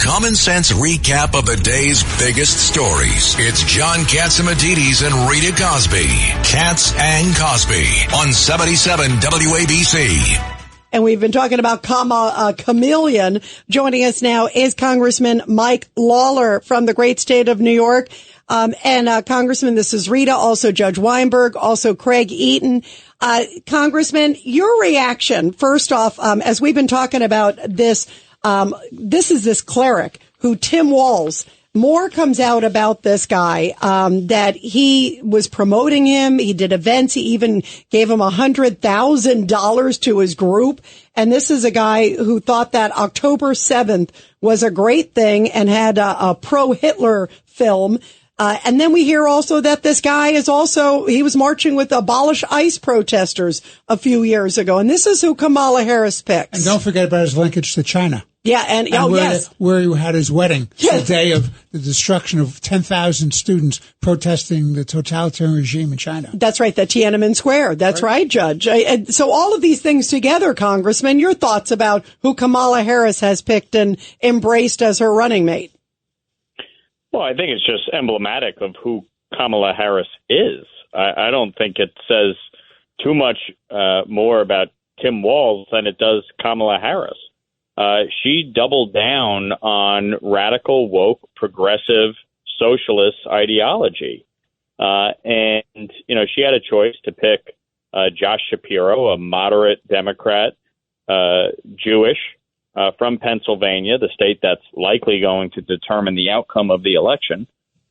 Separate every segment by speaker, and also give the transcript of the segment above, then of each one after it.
Speaker 1: common sense recap of the day's biggest stories. It's John Catsimatidis and Rita Cosby. Katz and Cosby on 77 WABC.
Speaker 2: And we've been talking about chameleon. Joining us now is Congressman Mike Lawler from the great state of New York. Congressman, this is Rita, also Judge Weinberg, also Craig Eaton. Congressman, your reaction, first off, as we've been talking about this, this is this cleric who Tim Walz. More comes out about this guy, that he was promoting him. He did events. He even gave him $100,000 to his group. And this is a guy who thought that October 7th was a great thing and had a pro-Hitler film. And then we hear also that this guy he was marching with Abolish ICE protesters a few years ago. And this is who Kamala Harris picks.
Speaker 3: And don't forget about his linkage to China.
Speaker 2: Yeah, and
Speaker 3: where he had his wedding, the day of the destruction of 10,000 students protesting the totalitarian regime in China.
Speaker 2: That's right, the Tiananmen Square. That's right, Judge. So all of these things together, Congressman, your thoughts about who Kamala Harris has picked and embraced as her running mate?
Speaker 4: Well, I think it's just emblematic of who Kamala Harris is. I don't think it says too much more about Tim Walz than it does Kamala Harris. She doubled down on radical, woke, progressive, socialist ideology. And, she had a choice to pick Josh Shapiro, a moderate Democrat, Jewish, from Pennsylvania, the state that's likely going to determine the outcome of the election.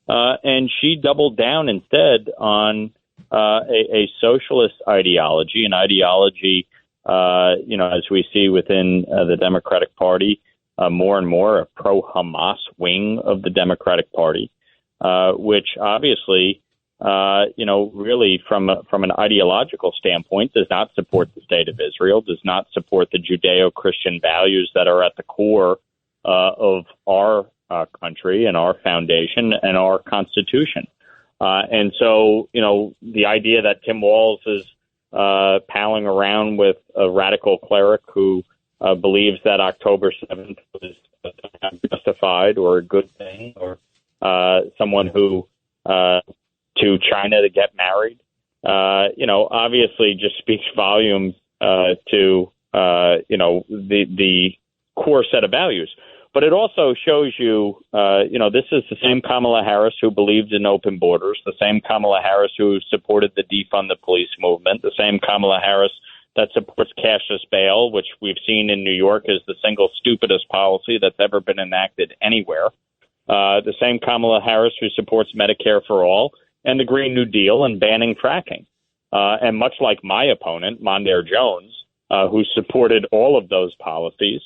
Speaker 4: And she doubled down instead on a socialist ideology, an ideology as we see within the Democratic Party, more and more a pro-Hamas wing of the Democratic Party, which obviously, really from an ideological standpoint does not support the state of Israel, does not support the Judeo-Christian values that are at the core of our country and our foundation and our Constitution. And so, the idea that Tim Walz is palling around with a radical cleric who believes that October 7th was justified or a good thing, or someone who to China to get married, obviously just speaks volumes to the core set of values. But it also shows you, this is the same Kamala Harris who believed in open borders, the same Kamala Harris who supported the defund the police movement, the same Kamala Harris that supports cashless bail, which we've seen in New York is the single stupidest policy that's ever been enacted anywhere. The same Kamala Harris who supports Medicare for all and the Green New Deal and banning fracking. And much like my opponent, Mondaire Jones, who supported all of those policies,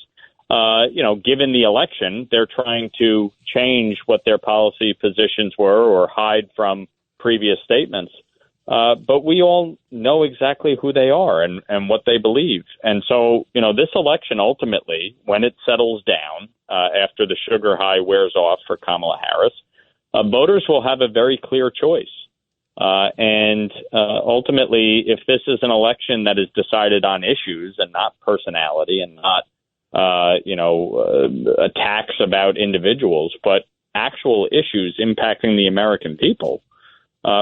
Speaker 4: given the election, they're trying to change what their policy positions were or hide from previous statements. But we all know exactly who they are and what they believe. And so, this election ultimately, when it settles down after the sugar high wears off for Kamala Harris, voters will have a very clear choice. And ultimately, if this is an election that is decided on issues and not personality and not attacks about individuals, but actual issues impacting the American people,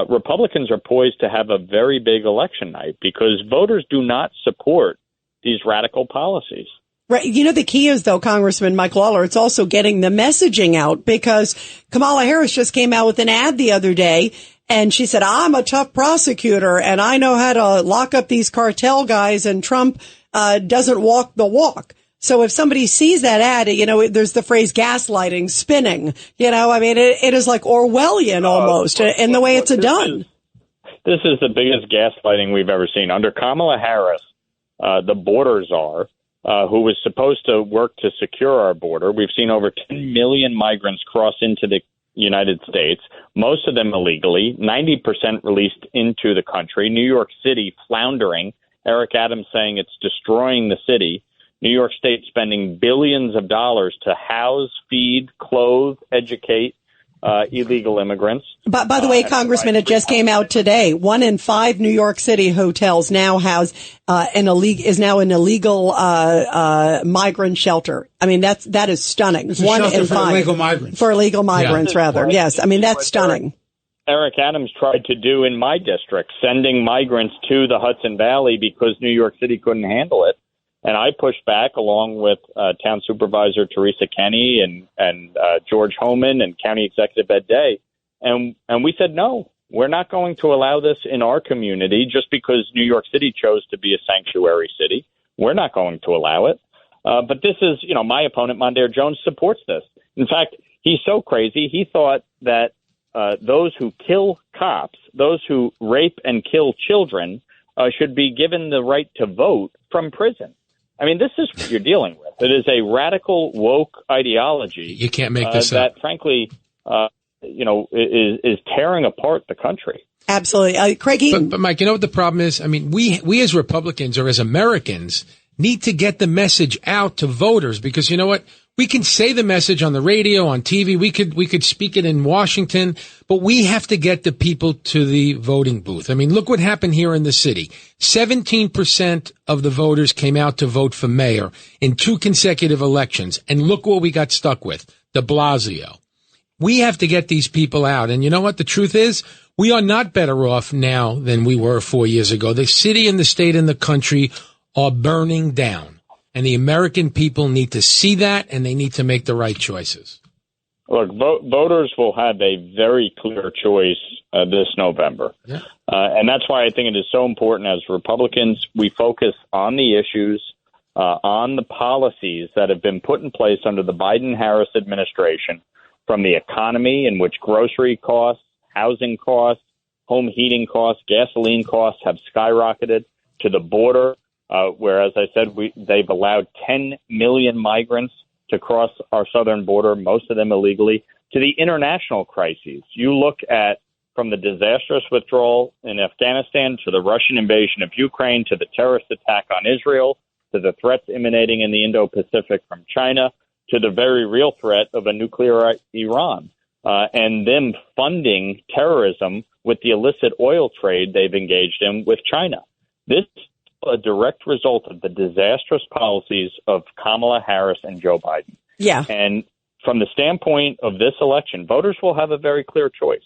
Speaker 4: Republicans are poised to have a very big election night because voters do not support these radical policies.
Speaker 2: Right. The key is, though, Congressman Mike Lawler, it's also getting the messaging out, because Kamala Harris just came out with an ad the other day, and she said, I'm a tough prosecutor and I know how to lock up these cartel guys, and Trump doesn't walk the walk. So if somebody sees that ad, there's the phrase gaslighting, spinning, it is like Orwellian almost in the way it's done.
Speaker 4: This is the biggest gaslighting we've ever seen. Under Kamala Harris, the border czar, who was supposed to work to secure our border, we've seen over 10 million migrants cross into the United States, most of them illegally, 90% released into the country. New York City floundering. Eric Adams saying it's destroying the city. New York State spending billions of dollars to house, feed, clothe, educate, illegal immigrants.
Speaker 2: But by the way, Congressman, it just came out today. 1 in 5 New York City hotels now house an illegal migrant shelter. I mean, that is stunning.
Speaker 3: It's a
Speaker 2: 1
Speaker 3: shelter
Speaker 2: in
Speaker 3: for
Speaker 2: 5
Speaker 3: illegal migrants.
Speaker 2: For illegal migrants, rather. Yes, I mean that's stunning.
Speaker 4: Eric Adams tried to do in my district, sending migrants to the Hudson Valley because New York City couldn't handle it. And I pushed back along with Town Supervisor Teresa Kenney and George Homan and County Executive Ed Day. And we said, no, we're not going to allow this in our community just because New York City chose to be a sanctuary city. We're not going to allow it. But this is, my opponent, Mondaire Jones, supports this. In fact, he's so crazy, he thought that those who kill cops, those who rape and kill children, should be given the right to vote from prison. I mean, this is what you're dealing with. It is a radical woke ideology.
Speaker 5: You can't make this up.
Speaker 4: That, frankly, is tearing apart the country.
Speaker 2: Absolutely. Craigie.
Speaker 5: But Mike, you know what the problem is? I mean, we as Republicans or as Americans need to get the message out to voters because you know what? We can say the message on the radio, on TV. We could speak it in Washington, but we have to get the people to the voting booth. I mean, look what happened here in the city. 17% of the voters came out to vote for mayor in 2 consecutive elections. And look what we got stuck with, de Blasio. We have to get these people out. And you know what? The truth is, we are not better off now than we were 4 years ago. The city and the state and the country are burning down. And the American people need to see that, and they need to make the right choices.
Speaker 4: Look, voters will have a very clear choice this November.
Speaker 5: Yeah.
Speaker 4: And that's why I think it is so important as Republicans, we focus on the issues, on the policies that have been put in place under the Biden-Harris administration, from the economy in which grocery costs, housing costs, home heating costs, gasoline costs have skyrocketed, to the border, where, as I said, they've allowed 10 million migrants to cross our southern border, most of them illegally, to the international crises. You look at from the disastrous withdrawal in Afghanistan to the Russian invasion of Ukraine to the terrorist attack on Israel to the threats emanating in the Indo-Pacific from China to the very real threat of a nuclear Iran and them funding terrorism with the illicit oil trade they've engaged in with China. This a direct result of the disastrous policies of Kamala Harris and Joe Biden.
Speaker 2: Yeah.
Speaker 4: And from the standpoint of this election, voters will have a very clear choice.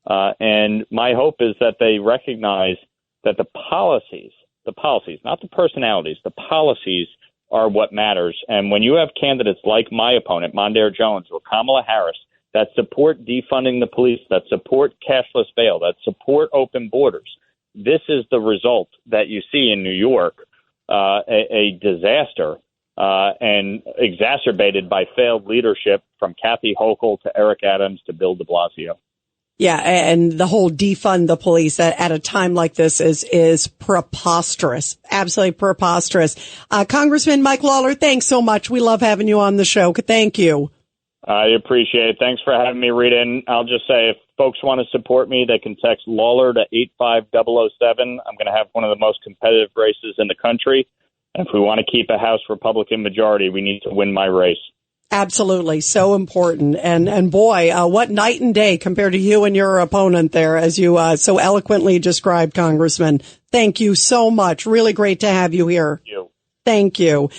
Speaker 4: And my hope is that they recognize that the policies, not the personalities, the policies are what matters. And when you have candidates like my opponent, Mondaire Jones, or Kamala Harris, that support defunding the police, that support cashless bail, that support open borders, this is the result that you see in New York, a disaster, and exacerbated by failed leadership from Kathy Hochul to Eric Adams to Bill de Blasio.
Speaker 2: Yeah, and the whole defund the police at a time like this is preposterous, absolutely preposterous. Congressman Mike Lawler, thanks so much. We love having you on the show. Thank you.
Speaker 4: I appreciate it. Thanks for having me, Rita. And I'll just say, if folks want to support me, they can text Lawler to 85007. I'm going to have one of the most competitive races in the country. And if we want to keep a House Republican majority, we need to win my race.
Speaker 2: Absolutely. So important. And boy, what night and day compared to you and your opponent there, as you so eloquently described, Congressman. Thank you so much. Really great to have you here.
Speaker 4: Thank you.
Speaker 2: Thank you.